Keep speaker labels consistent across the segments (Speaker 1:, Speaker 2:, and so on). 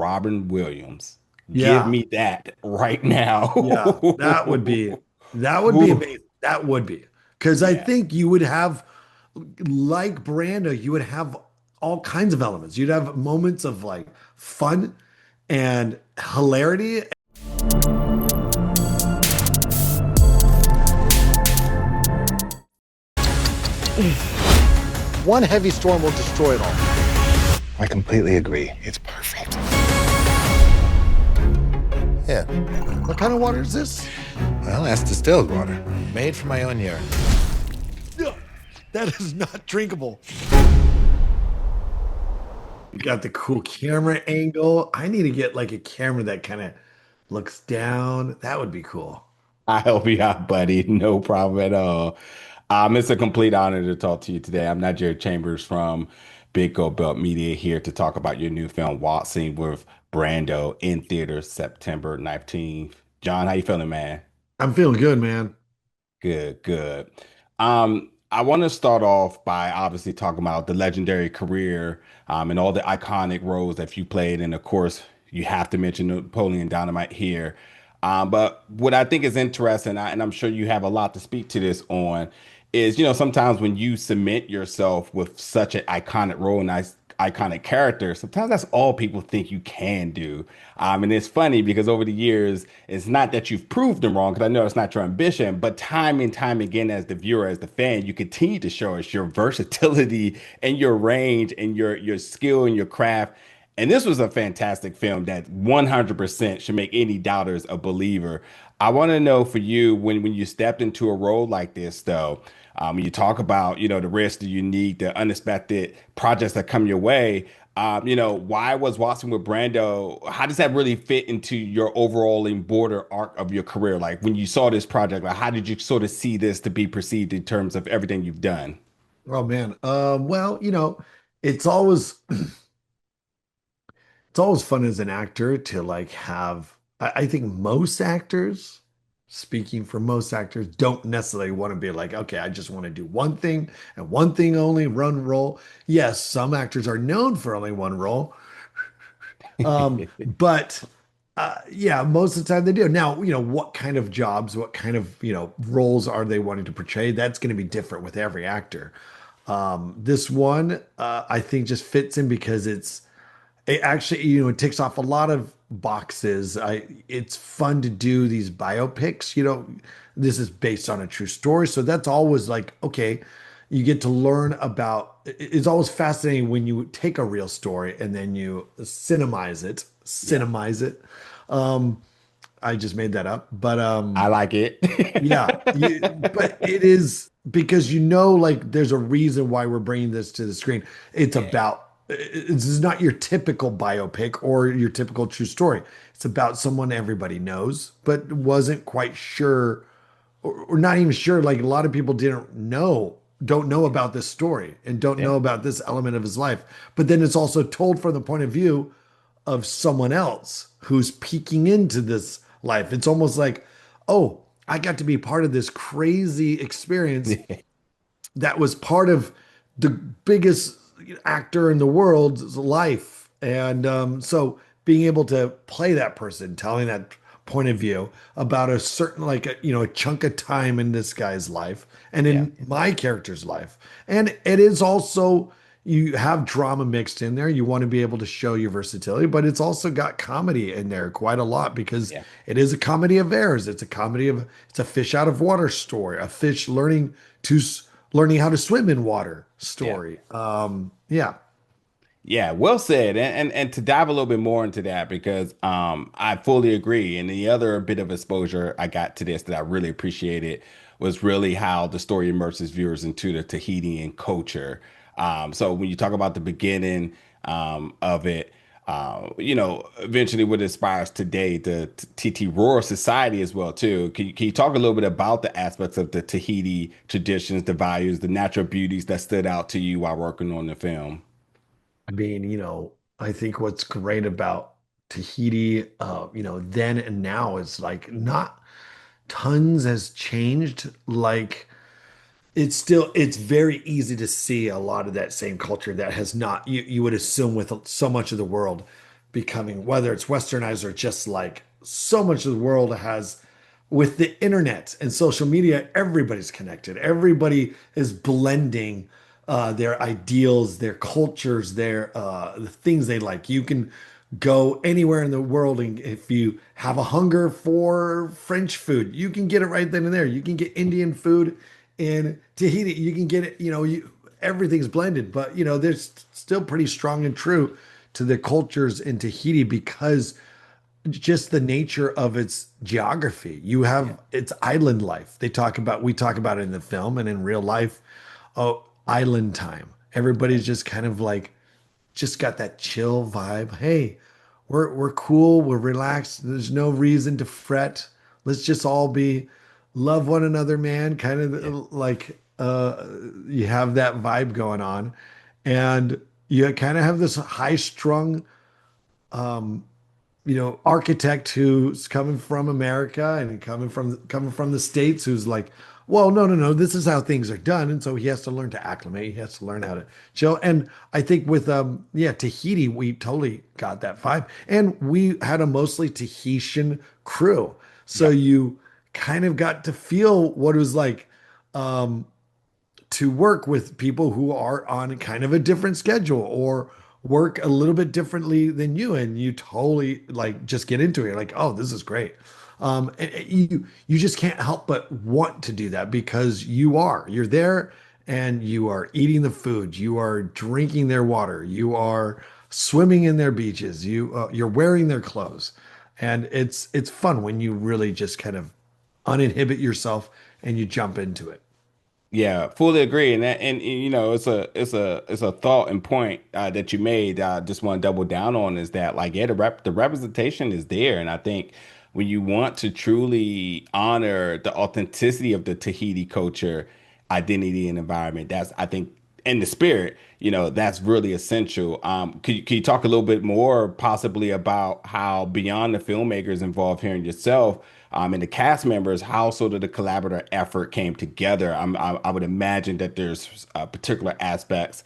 Speaker 1: Robin Williams. Give
Speaker 2: Yeah.
Speaker 1: me that right now.
Speaker 2: Yeah. That would be
Speaker 1: Ooh,
Speaker 2: amazing. That would be. Because I
Speaker 1: yeah.
Speaker 2: think you would have, like Brando, you would have all kinds of elements. You'd have moments of like fun and hilarity.
Speaker 3: One heavy storm will destroy it all.
Speaker 4: I completely agree. It's perfect.
Speaker 3: Yeah. What kind of water is this?
Speaker 4: Well, that's distilled water, made from my own urine.
Speaker 2: Ugh, that is not drinkable. You got the cool camera angle. I need to get like a camera that kind of looks down. That would be cool.
Speaker 1: I help you out, buddy. No problem at all. It's a complete honor to talk to you today. I'm not Jared Chambers from Big Gold Belt Media here to talk about your new film, Waltzing with Brando, in theaters September 19th. John, how you feeling, man?
Speaker 2: I'm feeling good, man.
Speaker 1: Good, good. I want to start off by obviously talking about the legendary career, and all the iconic roles that you played. And of course, you have to mention Napoleon Dynamite here. But what I think is interesting, and I'm sure you have a lot to speak to this on, is, sometimes when you cement yourself with such an iconic role and nice iconic character, sometimes that's all people think you can do. And it's funny because over the years, it's not that you've proved them wrong, because I know it's not your ambition, but time and time again, as the viewer, as the fan, you continue to show us your versatility and your range and your skill and your craft. And this was a fantastic film that 100% should make any doubters a believer. I want to know for you, when you stepped into a role like this, though, when you talk about, the risk, the unique, the unexpected projects that come your way, why was Watson with Brando? How does that really fit into your overall and border arc of your career? Like when you saw this project, like how did you sort of see this to be perceived in terms of everything you've done?
Speaker 2: Oh man. Well, it's always it's always fun as an actor to like have I think most actors, speaking for most actors, don't necessarily want to be like, okay, I just want to do one thing and one thing only, run role. Yes, some actors are known for only one role. But yeah, most of the time they do. Now, what kind of jobs, what kind of, roles are they wanting to portray? That's going to be different with every actor. This one, I think just fits in because it actually, it ticks off a lot of boxes. It's fun to do these biopics. This is based on a true story, so that's always like, okay, you get to learn about. It's always fascinating when you take a real story and then you cinemize it.
Speaker 1: Yeah,
Speaker 2: Cinemize it. Um, I just made that up, but
Speaker 1: I like it.
Speaker 2: yeah, but it is because like there's a reason why we're bringing this to the screen. It's
Speaker 1: Yeah,
Speaker 2: about this is not your typical biopic or your typical true story. It's about someone everybody knows, but wasn't quite sure or not even sure. Like a lot of people don't know about this story and don't
Speaker 1: yeah,
Speaker 2: know about this element of his life. But then it's also told from the point of view of someone else who's peeking into this life. It's almost like, oh, I got to be part of this crazy experience that was part of the biggest actor in the world's life. And so being able to play that person, telling that point of view about a certain, like, a chunk of time in this guy's life and
Speaker 1: yeah,
Speaker 2: in my character's life. And it is also, you have drama mixed in there. You want to be able to show your versatility, but it's also got comedy in there quite a lot because
Speaker 1: yeah.
Speaker 2: it is a comedy of errors. It's a fish out of water story, a fish to learning how to swim in water
Speaker 1: Yeah.
Speaker 2: story. Yeah.
Speaker 1: Yeah, well said. And to dive a little bit more into that, because I fully agree. And the other bit of exposure I got to this that I really appreciated was really how the story immerses viewers into the Tahitian culture. So when you talk about the beginning of it, eventually what inspires today, the Tetiaroa Society as well too. Can you talk a little bit about the aspects of the Tahiti traditions, the values, the natural beauties that stood out to you while working on the film?
Speaker 2: I mean, I think what's great about Tahiti, then and now is like not tons has changed. Like it's very easy to see a lot of that same culture that has not, you would assume with so much of the world becoming, whether it's westernized or just like so much of the world has with the internet and social media, everybody's connected. Everybody is blending their ideals, their cultures, their the things they like. You can go anywhere in the world, and if you have a hunger for French food, you can get it right then and there. You can get Indian food in Tahiti. You can get it. Everything's blended, but there's still pretty strong and true to the cultures in Tahiti because just the nature of its geography. You
Speaker 1: Yeah.
Speaker 2: have its island life. We talk about it in the film and in real life. Oh, island time. Everybody's just kind of like, just got that chill vibe. Hey, we're cool, we're relaxed. There's no reason to fret. Let's just all be love one another, man. Kind of
Speaker 1: Yeah.
Speaker 2: like you have that vibe going on. And you kind of have this high strung architect who's coming from America and coming from the States who's like, well, no, no, no, this is how things are done. And so he has to learn to acclimate. He has to learn how to chill. And I think with Tahiti, we totally got that vibe. And we had a mostly Tahitian crew. So
Speaker 1: Yep.
Speaker 2: you kind of got to feel what it was like to work with people who are on kind of a different schedule or work a little bit differently than you, and you totally like just get into it. You're like, oh, this is great. And you just can't help but want to do that because you're there and you are eating the food, you are drinking their water, you are swimming in their beaches, you're wearing their clothes, and it's fun when you really just kind of uninhibit yourself and you jump into it.
Speaker 1: Yeah, fully agree. And it's a thought and point that you made. I just want to double down on is that like yeah, the representation is there, and I think when you want to truly honor the authenticity of the Tahiti culture, identity, and environment, that's I think in the spirit, that's really essential. Can you talk a little bit more possibly about how beyond the filmmakers involved here and yourself? And the cast members, how sort of the collaborative effort came together. I would imagine that there's particular aspects,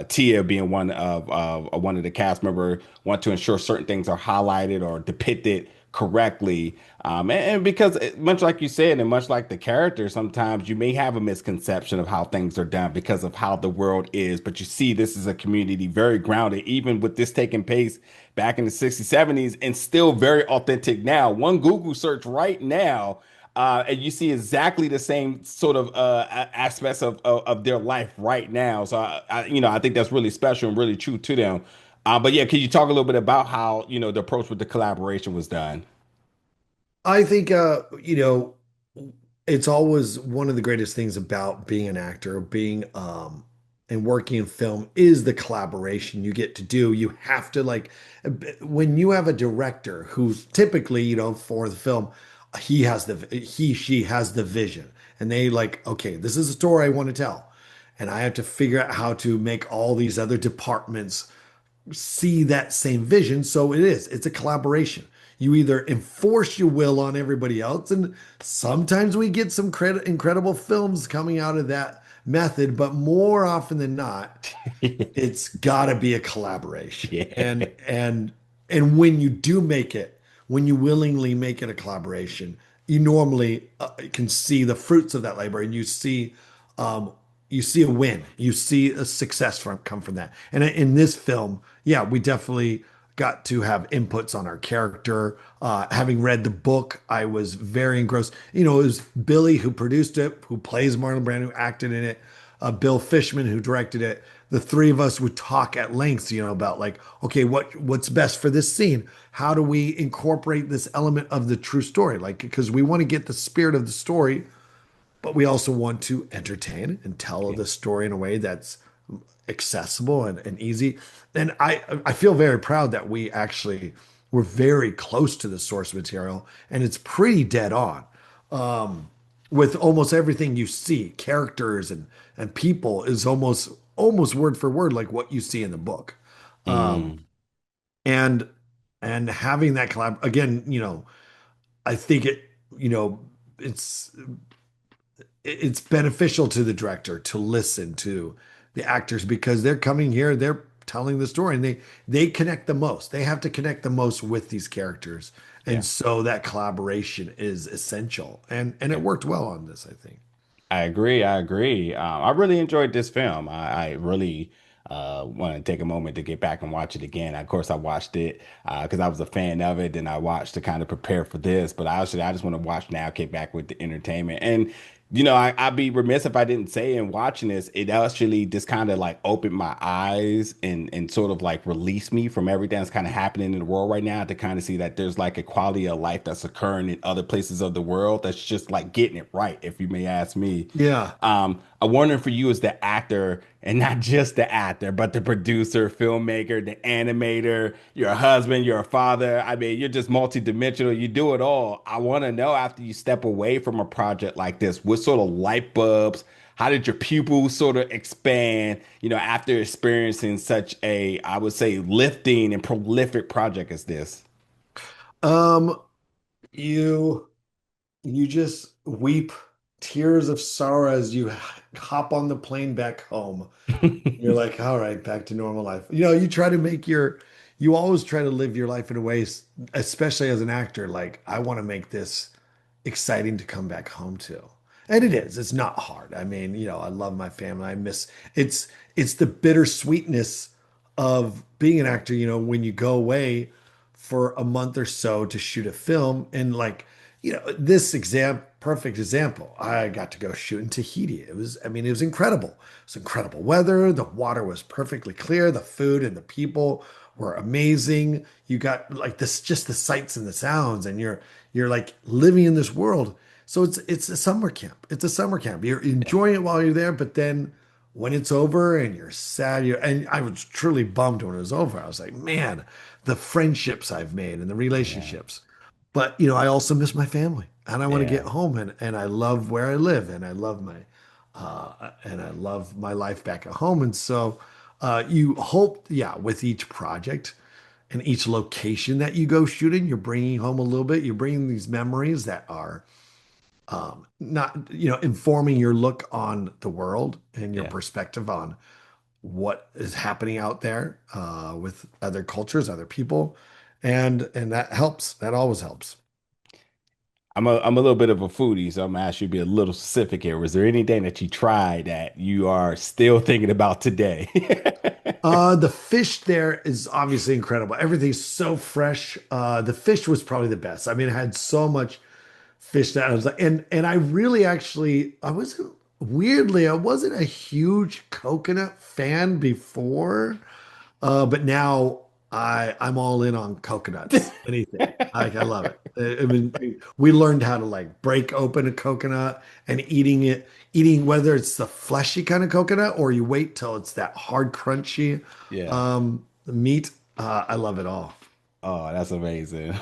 Speaker 1: Tia being one of the cast members, want to ensure certain things are highlighted or depicted correctly. And because much like you said, and much like the character, sometimes you may have a misconception of how things are done because of how the world is. But you see, this is a community very grounded, even with this taking place back in the 60s, 70s, and still very authentic now. One Google search right now, and you see exactly the same sort of aspects of their life right now. So I think that's really special and really true to them. But yeah, can you talk a little bit about how, the approach with the collaboration was done?
Speaker 2: I think it's always one of the greatest things about being an actor, being and working in film is the collaboration you get to do. You have to like when you have a director who's typically, for the film, she has the vision and they like, okay, this is a story I want to tell. And I have to figure out how to make all these other departments see that same vision. So it's a collaboration. You either enforce your will on everybody else, and sometimes we get some incredible films coming out of that method, but more often than not, it's got to be a collaboration.
Speaker 1: Yeah.
Speaker 2: And when you do make it, when you willingly make it a collaboration, you normally can see the fruits of that labor, and um, you see a win, you see a success come from that. And in this film, yeah, we definitely got to have inputs on our character. Having read the book, I was very engrossed. It was Billy who produced it, who plays Marlon Brando, who acted in it, Bill Fishman who directed it. The three of us would talk at length, about like, okay, what's best for this scene? How do we incorporate this element of the true story? Like, because we want to get the spirit of the story, but we also want to entertain and tell the story in a way that's accessible and easy. And I feel very proud that we actually were very close to the source material, and it's pretty dead on. With almost everything you see, characters and people is almost word for word like what you see in the book. Um,
Speaker 1: Mm,
Speaker 2: and and having that collab again, I think it's it's beneficial to the director to listen to the actors because they're coming here, they're telling the story, and they connect the most. They have to connect the most with these characters, and
Speaker 1: Yeah.
Speaker 2: so that collaboration is essential. And it
Speaker 1: Yeah.
Speaker 2: worked well on this, I think.
Speaker 1: I agree. I agree. I really enjoyed this film. I really want to take a moment to get back and watch it again. Of course, I watched it because I was a fan of it, and I watched to kind of prepare for this. But I just want to watch now, get back with the entertainment. And I'd be remiss if I didn't say in watching this, it actually just kind of like opened my eyes and sort of like released me from everything that's kind of happening in the world right now to kind of see that there's like a quality of life that's occurring in other places of the world that's just like getting it right, if you may ask me.
Speaker 2: Yeah.
Speaker 1: I wonder for you as the actor, and not just the actor, but the producer, filmmaker, the animator, you're a husband, you're a father. I mean, you're just multidimensional. You do it all. I want to know after you step away from a project like this, what sort of light bulbs, how did your pupils sort of expand, after experiencing such a, I would say, lifting and prolific project as this?
Speaker 2: Um, you you just weep tears of sorrow as you hop on the plane back home. You're like, all right, back to normal life. You try to you always try to live your life in a way, especially as an actor, like, I want to make this exciting to come back home to. And it is. It's not hard. I mean, I love my family. It's the bittersweetness of being an actor, when you go away for a month or so to shoot a film and like, perfect example. I got to go shoot in Tahiti. I mean, it was incredible. It was incredible weather. The water was perfectly clear. The food and the people were amazing. You got like this, just the sights and the sounds, and you're like living in this world. So it's a summer camp. It's a summer camp. You're enjoying it while you're there, but then when it's over and you're sad, and I was truly bummed when it was over. I was like, man, the friendships I've made and the
Speaker 1: Yeah,
Speaker 2: relationships. But I also miss my family, and I want to get
Speaker 1: yeah,
Speaker 2: home, and I love where I live, and I love my life back at home. And so you hope, yeah, with each project and each location that you go shooting, you're bringing home a little bit. You're bringing these memories that are not, informing your look on the world and your
Speaker 1: yeah.
Speaker 2: perspective on what is happening out there with other cultures, other people, and that helps. That always helps.
Speaker 1: I'm a little bit of a foodie, so I'm gonna ask you to be a little specific here. Was there anything that you tried that you are still thinking about today?
Speaker 2: The fish there is obviously incredible. Everything's so fresh. The fish was probably the best. I mean, I had so much fish that I was like, and I really actually, I wasn't a huge coconut fan before. But now I'm all in on coconuts. Anything. I love it. I mean, we learned how to like break open a coconut and eating whether it's the fleshy kind of coconut or you wait till it's that hard, crunchy
Speaker 1: Yeah.
Speaker 2: meat. I love it all.
Speaker 1: Oh, that's amazing.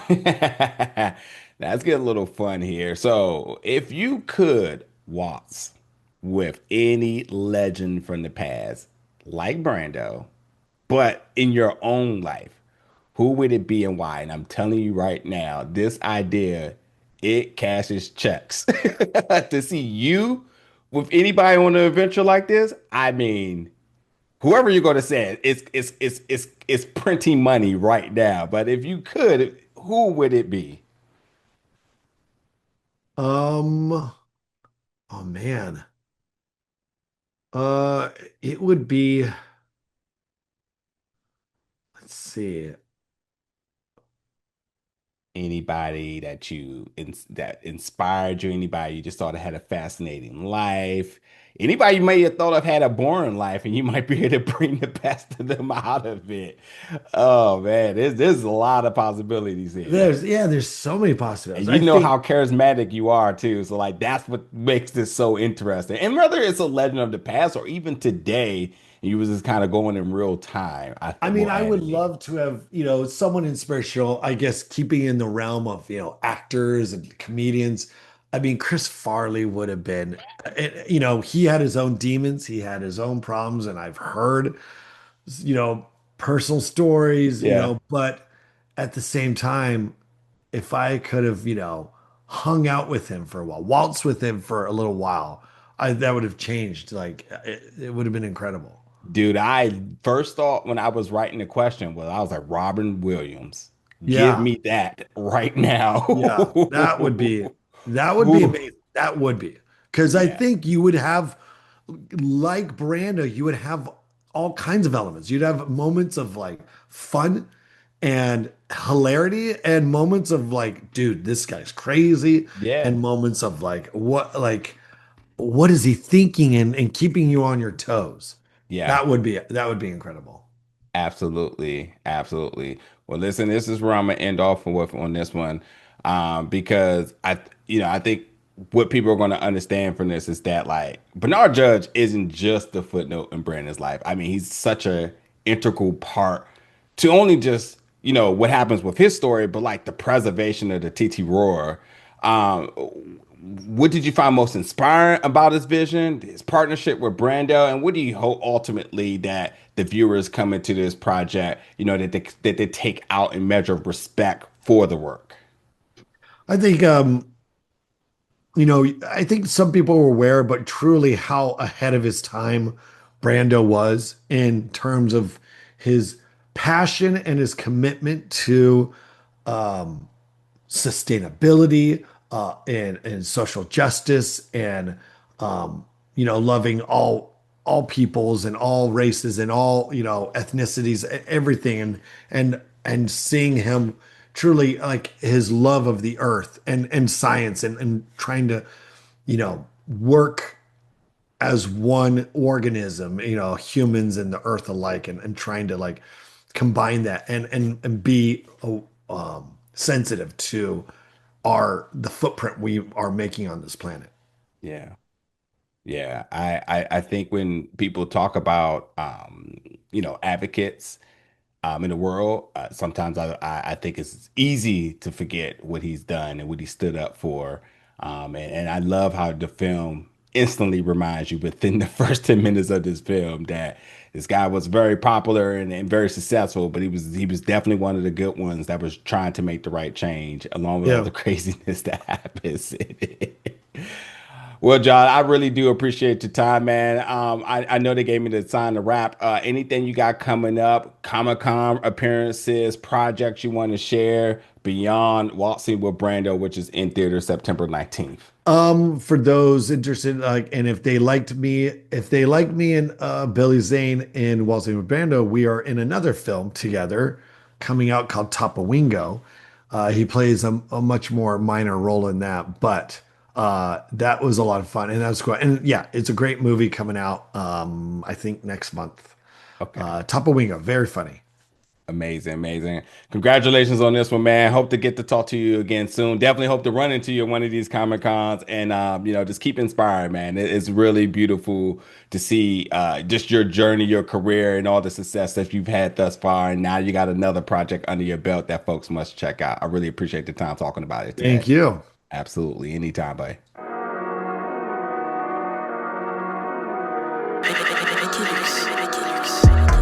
Speaker 1: Let's get a little fun here. So, if you could waltz with any legend from the past, like Brando, but in your own life, who would it be and why? And I'm telling you right now, this idea, it cashes checks. To see you with anybody on an adventure like this, I mean, whoever you're going to say, it's printing money right now. But if you could, who would it be?
Speaker 2: Um, oh man. Uh, it would be, let's see.
Speaker 1: Anybody that inspired you, anybody you just thought had a fascinating life, anybody you may have thought of had a boring life, and you might be able to bring the best of them out of it. Oh man, there's a lot of possibilities here.
Speaker 2: There's so many possibilities.
Speaker 1: And
Speaker 2: I
Speaker 1: you know
Speaker 2: think
Speaker 1: how charismatic you are too. So like that's what makes this so interesting. And whether it's a legend of the past or even today, you was just kind of going in real time, I
Speaker 2: I mean,
Speaker 1: will
Speaker 2: I
Speaker 1: add
Speaker 2: would
Speaker 1: again.
Speaker 2: love to have, someone inspirational, I guess, keeping in the realm of, actors and comedians. I mean, Chris Farley would have been, he had his own demons, he had his own problems, and I've heard, you know, personal stories,
Speaker 1: Yeah.
Speaker 2: but at the same time, if I could have, hung out with him for a while, waltzed with him for a little while, that would have changed. Like, it would have been incredible.
Speaker 1: Dude, I first thought when I was writing the question, well, I was like, Robin Williams, give
Speaker 2: Yeah,
Speaker 1: me that right now.
Speaker 2: yeah, that would be
Speaker 1: Ooh,
Speaker 2: amazing. That would be because I
Speaker 1: yeah,
Speaker 2: think you would have like Brando, you would have all kinds of elements. You'd have moments of like fun and hilarity and moments of like, dude, this guy's crazy,
Speaker 1: yeah,
Speaker 2: and moments of what is he thinking and keeping you on your toes.
Speaker 1: yeah.
Speaker 2: That would be incredible.
Speaker 1: Absolutely, absolutely. Well, listen, this is where I'm gonna end off with on this one, because I think what people are gonna understand from this is that like Bernard Judge isn't just the footnote in Brandon's life. I mean, he's such a integral part to only just what happens with his story, but like the preservation of the Tetiaroa. Um, what did you find most inspiring about his vision, his partnership with Brando, and what do you hope ultimately that the viewers come into this project, that they take out in measure of respect for the work?
Speaker 2: I think I think some people were aware, but truly how ahead of his time Brando was in terms of his passion and his commitment to sustainability and social justice and loving all peoples and all races and all ethnicities, everything, and seeing him truly like his love of the earth and science and trying to work as one organism, humans and the earth alike, and trying to like combine that and be sensitive to the footprint we are making on this planet.
Speaker 1: Yeah. Yeah, I think when people talk about advocates in the world, sometimes I think it's easy to forget what he's done and what he stood up for. And I love how the film instantly reminds you within the first 10 minutes of this film that this guy was very popular and very successful, but he was definitely one of the good ones that was trying to make the right change along with all
Speaker 2: Yeah.
Speaker 1: the craziness that happens. Well, John, I really do appreciate your time, man. I know they gave me the sign to wrap. Anything you got coming up, Comic-Con appearances, projects you want to share beyond Waltzing with Brando, which is in theater September 19th.
Speaker 2: For those interested, like, and if they like me and Billy Zane in Waltzing with Brando, we are in another film together coming out called Tapawingo. He plays a much more minor role in that, but that was a lot of fun, and that was cool. And yeah, it's a great movie coming out. I think next month.
Speaker 1: Okay.
Speaker 2: Tapawingo, very funny.
Speaker 1: Amazing, amazing. Congratulations on this one, man. Hope to get to talk to you again soon. Definitely hope to run into you at one of these Comic Cons and just keep inspiring, man. It's really beautiful to see just your journey, your career, and all the success that you've had thus far. And now you got another project under your belt that folks must check out. I really appreciate the time talking about it today.
Speaker 2: Thank you.
Speaker 1: Absolutely. Anytime, buddy.
Speaker 5: Reimagines.